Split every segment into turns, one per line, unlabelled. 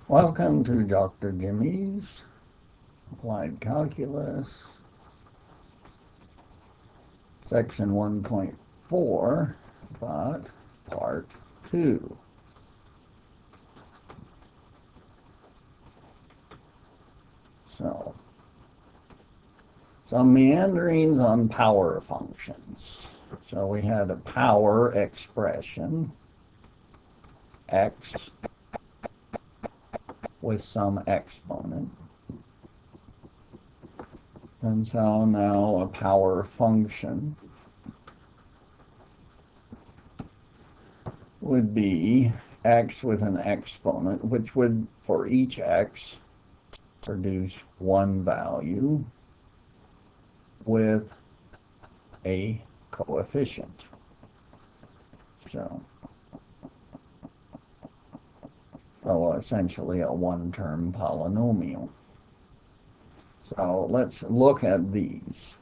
Welcome to Dr. Jimmy's Applied Calculus, Section 1.4, but Part 2. So, some meanderings on power functions. So we had a power expression, x, with some exponent. And so now a power function would be x with an exponent, which would, for each x, produce one value with a coefficient. So essentially a one-term polynomial. So let's look at these.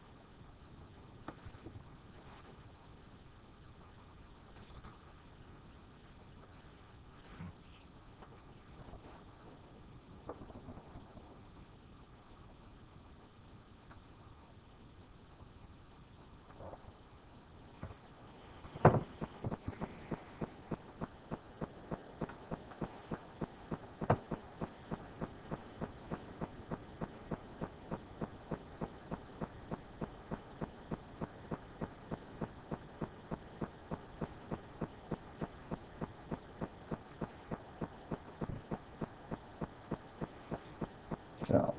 So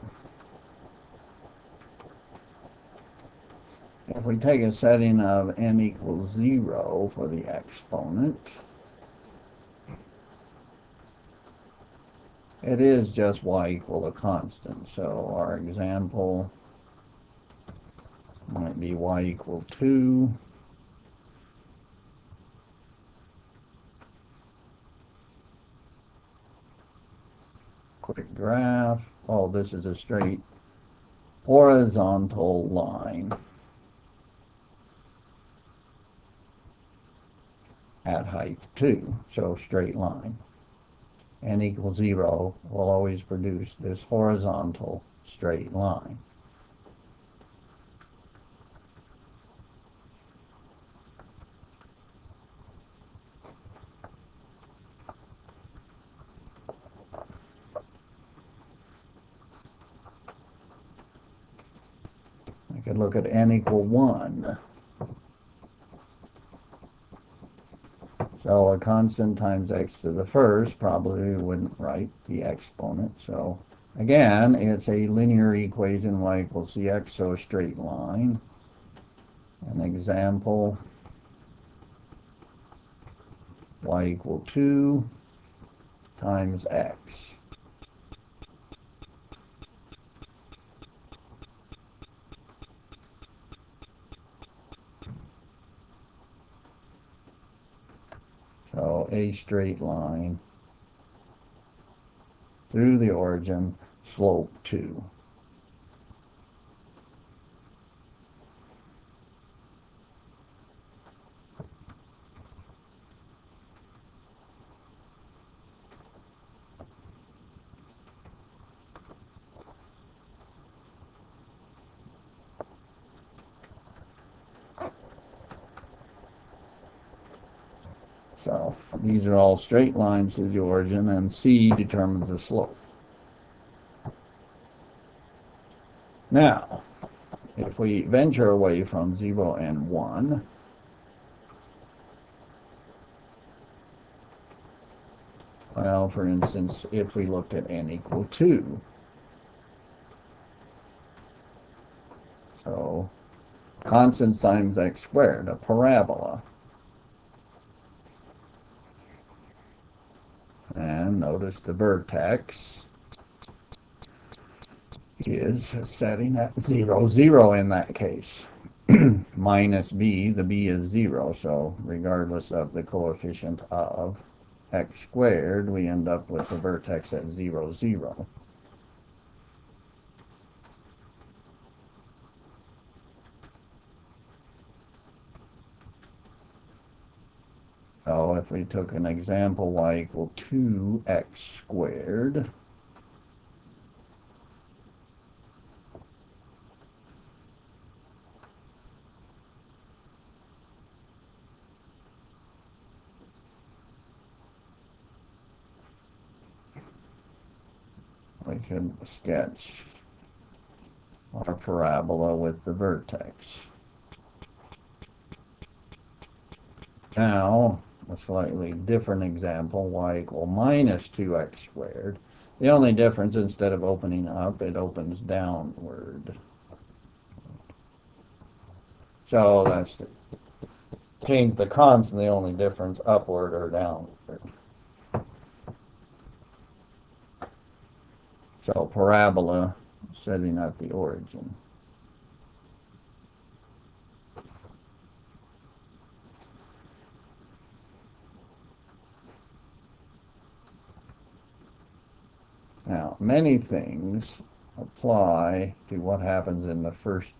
if we take a setting of n equals 0 for the exponent, it is just y equal a constant. So our example might be y equal 2. Quick graph. Oh, this is a straight horizontal line at height 2, so straight line. N equals 0 will always produce this horizontal straight line. I could look at n equal 1. So a constant times x to the first probably wouldn't write the exponent. So again, it's a linear equation, y equals cx, so a straight line. An example, y equal 2 times x. So a straight line through the origin, slope 2. So these are all straight lines to the origin, and C determines the slope. Now, if we venture away from 0 and 1, well, for instance, if we looked at n equal 2, so constant times x squared, a parabola. And notice the vertex is setting at 0, 0 in that case. Minus b, the b is 0, so regardless of the coefficient of x squared, we end up with the vertex at 0, 0. So if if we took an example y equal 2x squared, we could sketch our parabola with the vertex. Now, a slightly different example, y equal minus 2x squared. The only difference, instead of opening up, it opens downward. So that's to change the constant, the only difference, upward or downward. So parabola setting at the origin. Now, many things apply to what happens in the first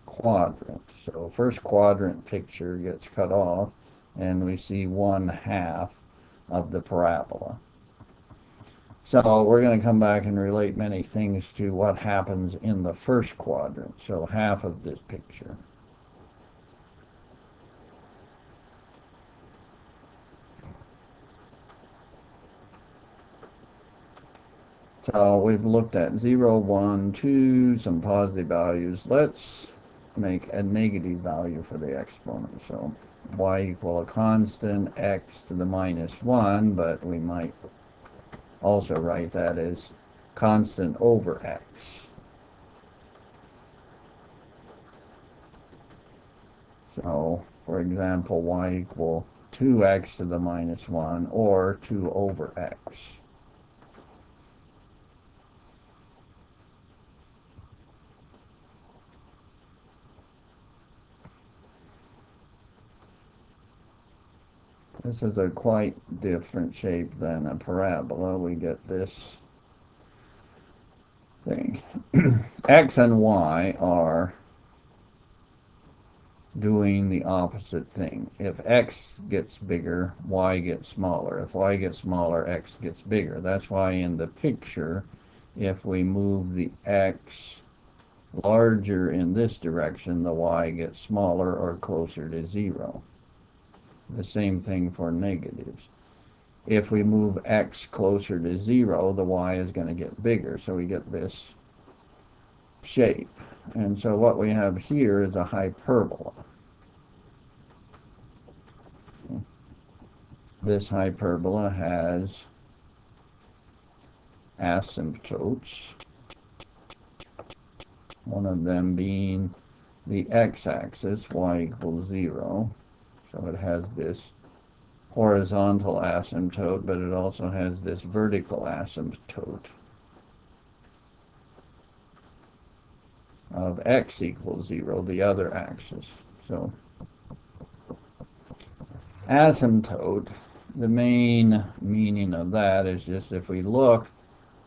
quadrant. So first quadrant picture gets cut off, and we see 1/2 of the parabola. So we're going to come back and relate many things to what happens in the first quadrant. So half of this picture. So we've looked at 0, 1, 2, some positive values. Let's make a negative value for the exponent. So y equal a constant x to the minus 1, but we might also write that as constant over x. So, for example, y equal 2x to the minus 1, or 2 over x. This is a quite different shape than a parabola. We get this thing. X and y are doing the opposite thing. If x gets bigger, y gets smaller. If y gets smaller, x gets bigger. That's why in the picture, if we move the x larger in this direction, the y gets smaller or closer to 0. The same thing for negatives. If we move x closer to 0, the y is going to get bigger, so we get this shape. And so what we have here is a hyperbola. This hyperbola has asymptotes, one of them being the x-axis, y equals 0. So it has this horizontal asymptote, but it also has this vertical asymptote of x equals 0, the other axis. So asymptote, the main meaning of that is just if we look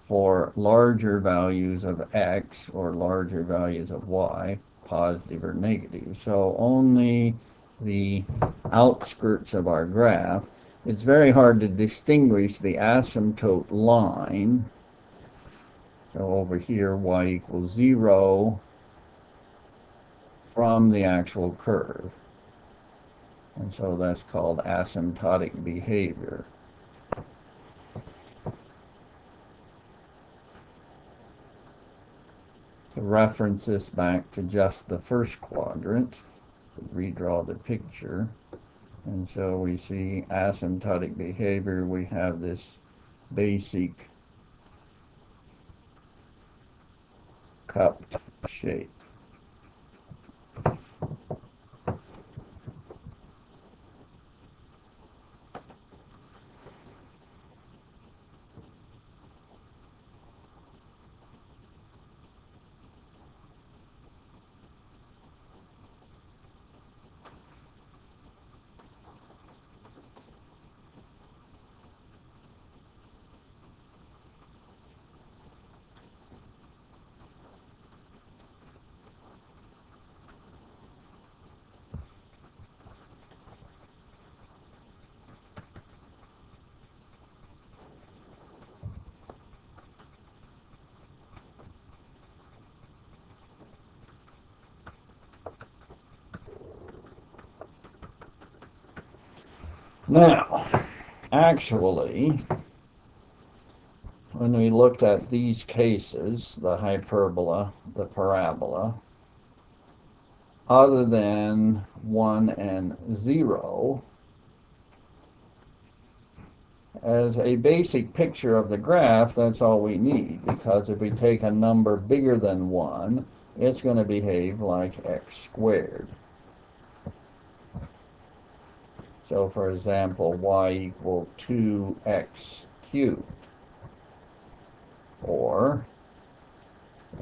for larger values of x or larger values of y, positive or negative. So only the outskirts of our graph, it's very hard to distinguish the asymptote line. So over here, y equals 0 from the actual curve. And so that's called asymptotic behavior. To reference this back to just the first quadrant, redraw the picture, and so we see asymptotic behavior. We have this basic cupped shape. Now, actually, when we looked at these cases, the hyperbola, the parabola, other than 1 and 0, as a basic picture of the graph, that's all we need, because if we take a number bigger than 1, it's going to behave like x squared. So, for example, y equal 2x cubed, or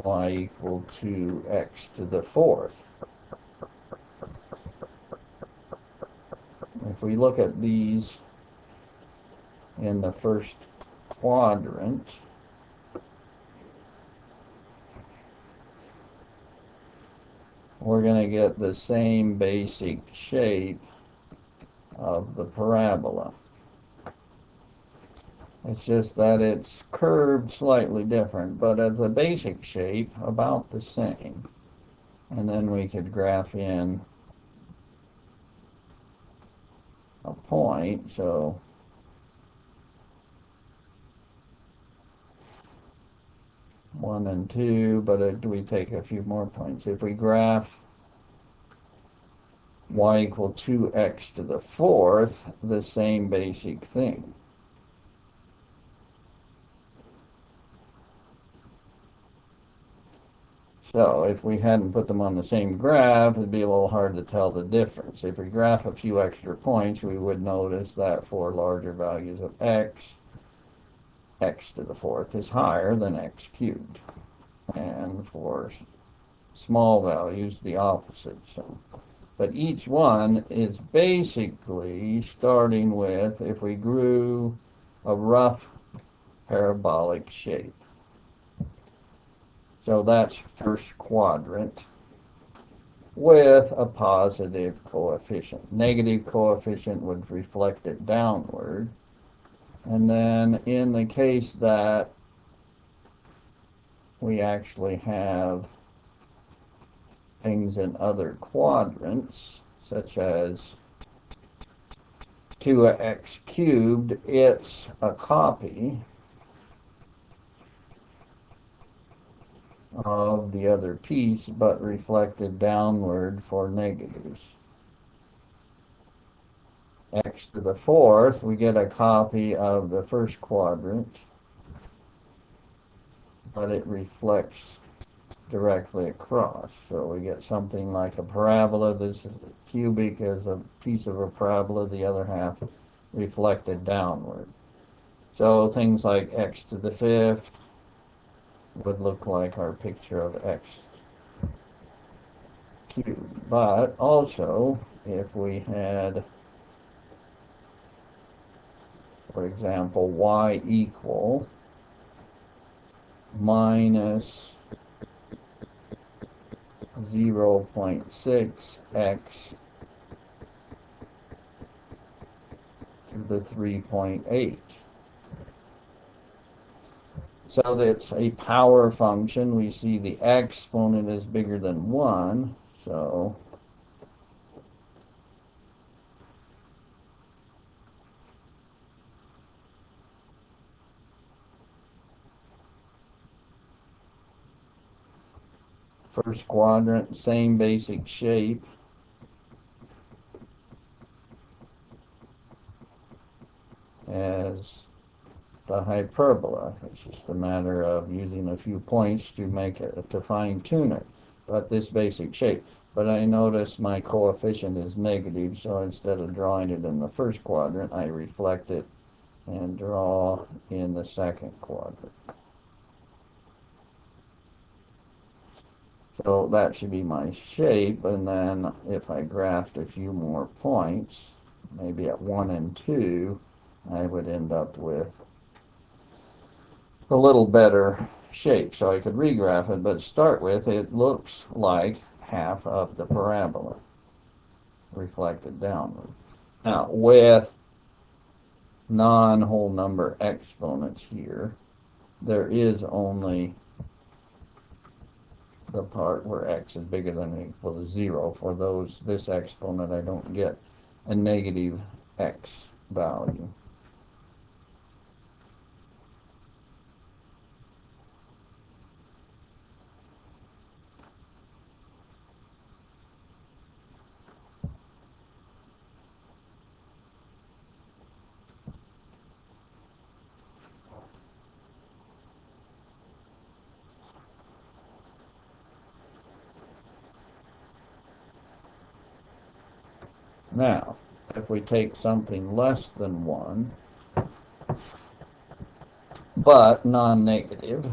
y equal 2x to the fourth. If we look at these in the first quadrant, we're going to get the same basic shape of the parabola. It's just that it's curved slightly different, but as a basic shape, about the same. And then we could graph in a point, so one and two, but we take a few more points. If we graph y equal 2x to the fourth, the same basic thing. So if we hadn't put them on the same graph, it'd be a little hard to tell the difference. If we graph a few extra points, we would notice that for larger values of x, x to the fourth is higher than x cubed. And for small values, the opposite. So, but each one is basically starting with, if we drew a rough parabolic shape. So that's first quadrant with a positive coefficient. Negative coefficient would reflect it downward. And then in the case that we actually have things in other quadrants, such as 2x cubed, it's a copy of the other piece, but reflected downward for negatives. X to the fourth, we get a copy of the first quadrant, but it reflects directly across. So we get something like a parabola. This is cubic as a piece of a parabola, the other half reflected downward. So things like x to the fifth would look like our picture of x cubed. But also, if we had, for example, y equal minus 0.6 x to the 3.8. So that's a power function. We see the exponent is bigger than 1, so first quadrant, same basic shape. As the hyperbola. It's just a matter of using a few points to make it, to fine tune it. But this basic shape. But I notice my coefficient is negative, so instead of drawing it in the first quadrant, I reflect it and draw in the second quadrant. So that should be my shape, and then if I graphed a few more points, maybe at 1 and 2, I would end up with a little better shape. So I could regraph it, but start with, it looks like half of the parabola reflected downward. Now, with non-whole number exponents here, there is only the part where x is bigger than or equal to 0. For this exponent, I don't get a negative x value. Now, if we take something less than 1, but non-negative,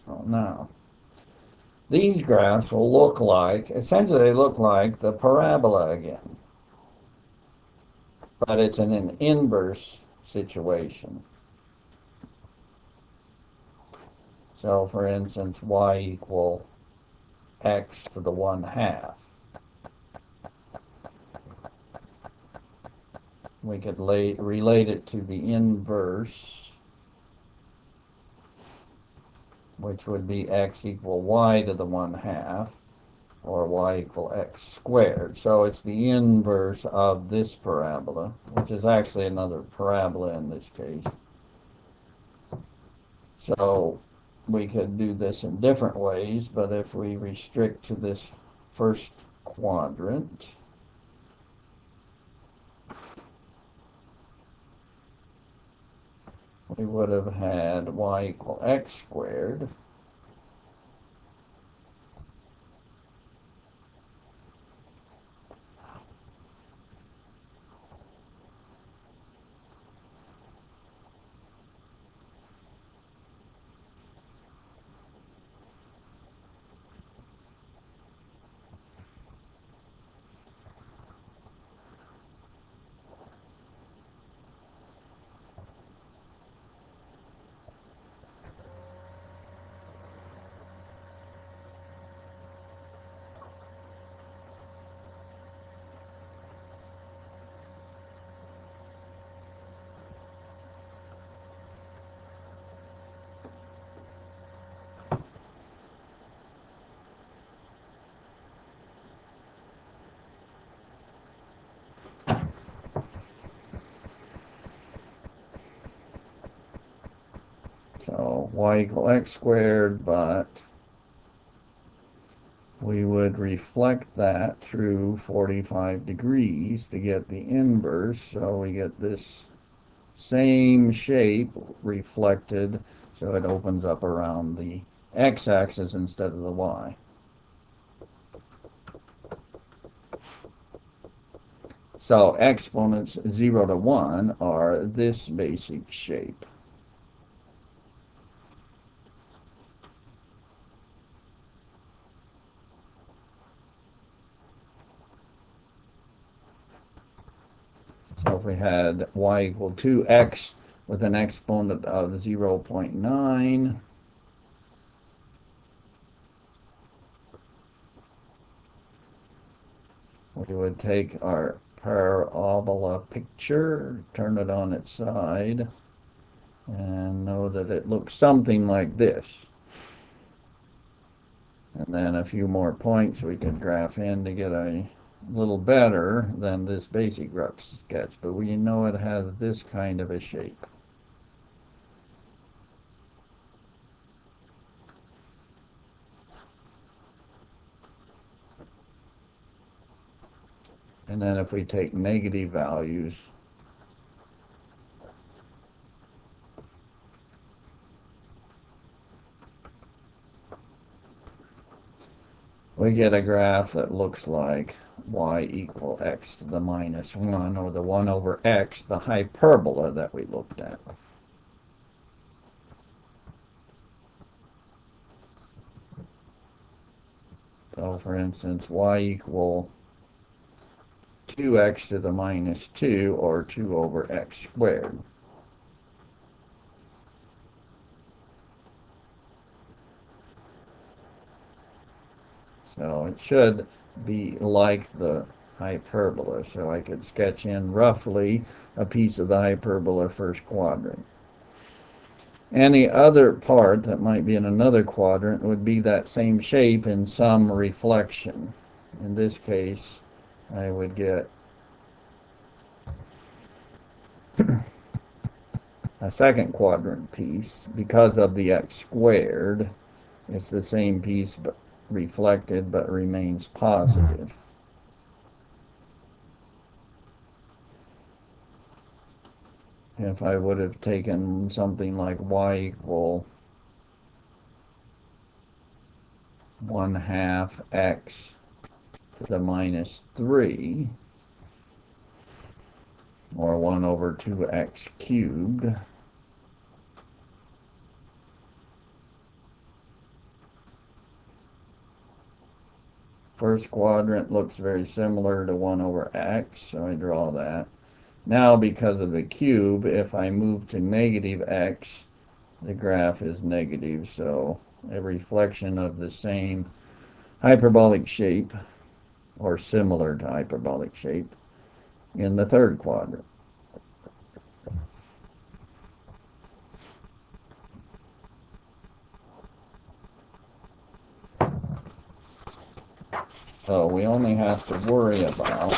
so now, these graphs will look like, essentially they look like the parabola again, but it's in an inverse situation. So for instance, y equal x to the 1/2. We could relate it to the inverse, which would be x equal y to the 1/2, or y equal x squared. So it's the inverse of this parabola, which is actually another parabola in this case. So we could do this in different ways, but if we restrict to this first quadrant, we would have had y equal x squared. So y equal x squared, but we would reflect that through 45 degrees to get the inverse. So we get this same shape reflected, so it opens up around the x-axis instead of the y. So exponents 0 to 1 are this basic shape. So if we had y equal 2x with an exponent of 0.9, we would take our parabola picture, turn it on its side, and know that it looks something like this. And then a few more points we could graph in to get a little better than this basic rough sketch, but we know it has this kind of a shape. And then if we take negative values, we get a graph that looks like y equal x to the minus 1, or the 1 over x, the hyperbola that we looked at. So for instance, y equal 2x to the minus 2, or 2 over x squared. So it should be like the hyperbola. So I could sketch in roughly a piece of the hyperbola first quadrant. Any other part that might be in another quadrant would be that same shape in some reflection. In this case, I would get a second quadrant piece. Because of the x squared, it's the same piece but reflected but remains positive. If I would have taken something like y equal 1/2 x to the minus 3, or 1 over 2x cubed, first quadrant looks very similar to 1 over x, so I draw that. Now, because of the cube, if I move to negative x, the graph is negative, so a reflection of the same hyperbolic shape, or similar to hyperbolic shape, in the third quadrant. So we only have to worry about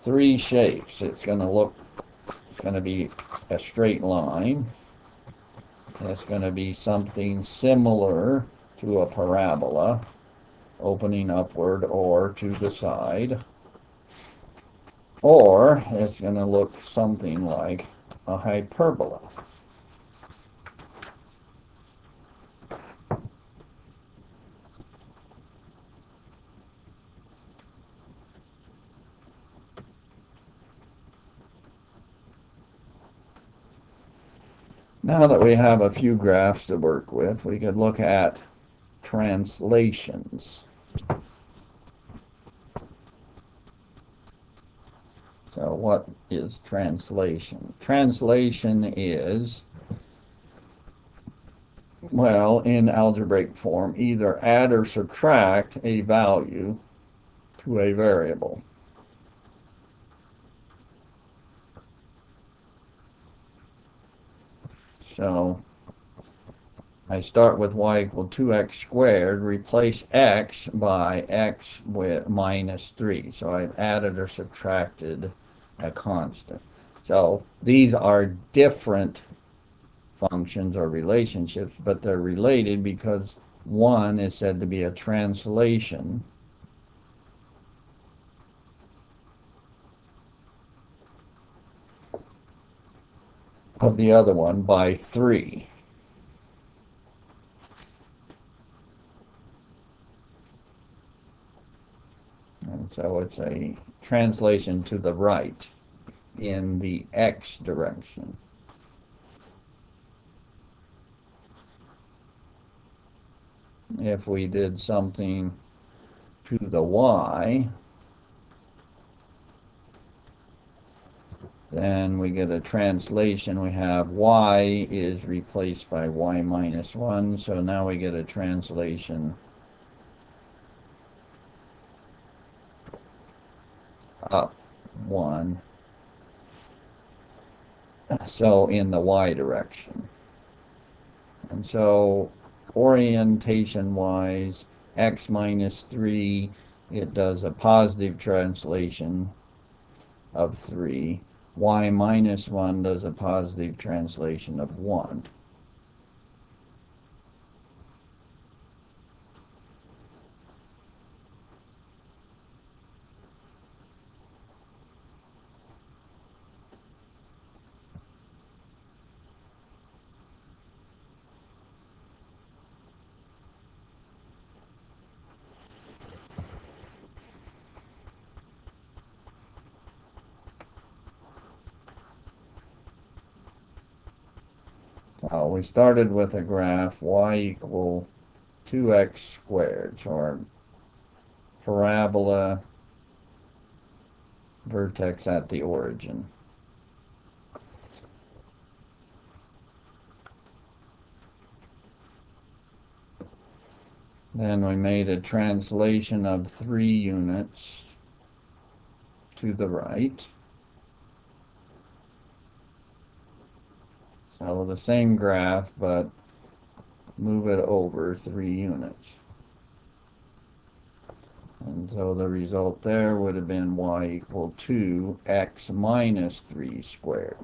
3 shapes. It's going to be a straight line. It's going to be something similar to a parabola, opening upward or to the side. Or it's going to look something like a hyperbola. Now that we have a few graphs to work with, we could look at translations. So what is translation? Translation is, well, in algebraic form, either add or subtract a value to a variable. So I start with y equal 2x squared, replace x by x with minus 3. So I've added or subtracted a constant. So these are different functions or relationships, but they're related because one is said to be a translation of the other one by 3. And so it's a translation to the right in the x direction. If we did something to the y, then we get a translation. We have y is replaced by y minus 1, so now we get a translation up 1, so in the y direction. And so orientation wise, x minus 3, it does a positive translation of 3. Y minus 1 does a positive translation of 1. We started with a graph y equal 2x squared. So our parabola vertex at the origin. Then we made a translation of 3 units to the right. So the same graph, but move it over 3 units. And so the result there would have been y equal to x minus 3 squared.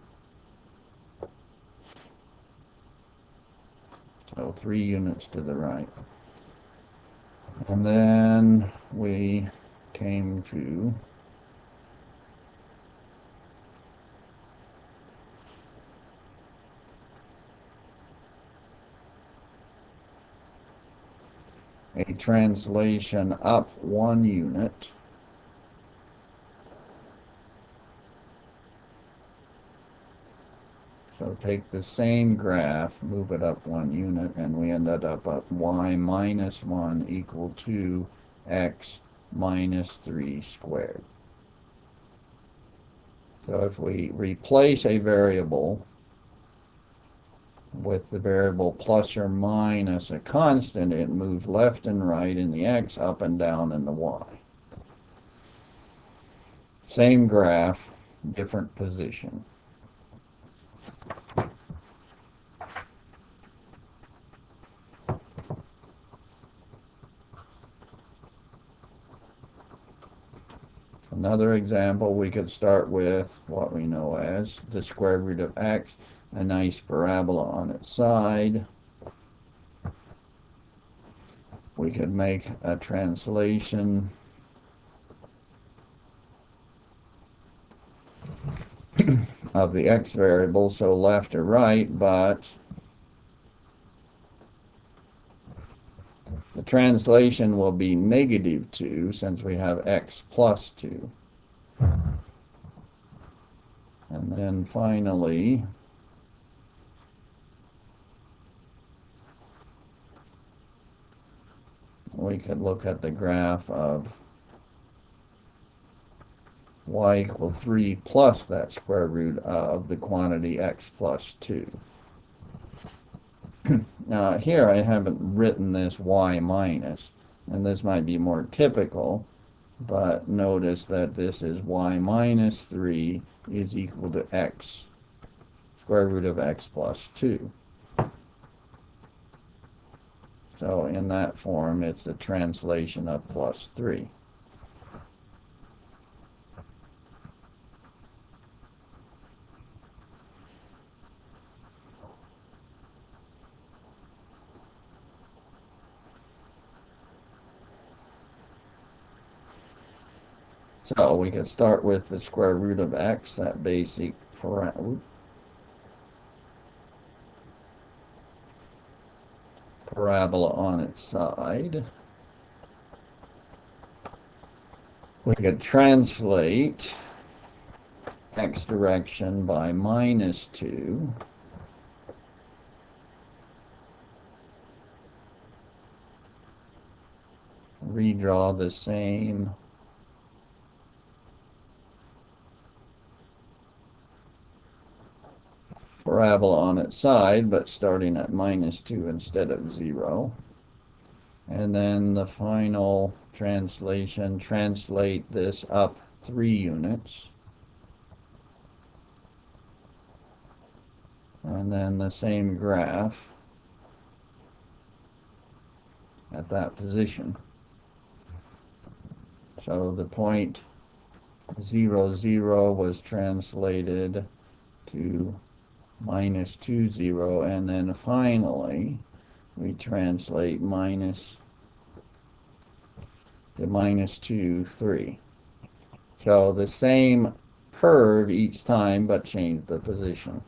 So 3 units to the right. And then we came to a translation up 1 unit. So take the same graph, move it up 1 unit, and we ended up at y minus 1 equal to x minus 3 squared. So if we replace a variable with the variable plus or minus a constant, it moves left and right in the x, up and down in the y. Same graph, different position. Another example, we could start with what we know as the square root of x, a nice parabola on its side. We could make a translation of the x variable, so left or right, but the translation will be negative 2 since we have x plus 2. And then finally, we could look at the graph of y equal 3 plus that square root of the quantity x plus 2. Now here I haven't written this y minus, and this might be more typical, but notice that this is y minus 3 is equal to x, square root of x plus 2. So in that form, it's the translation of plus 3. So we could start with the square root of x, that basic parabola on its side. We could translate x direction by minus 2. Redraw the same parabola on its side, but starting at minus 2 instead of 0. And then the final translation, translate this up 3 units. And then the same graph at that position. So the point 0, 0 was translated to minus 2, 0, and then finally we translate minus to minus 2, 3. So the same curve each time, but change the position.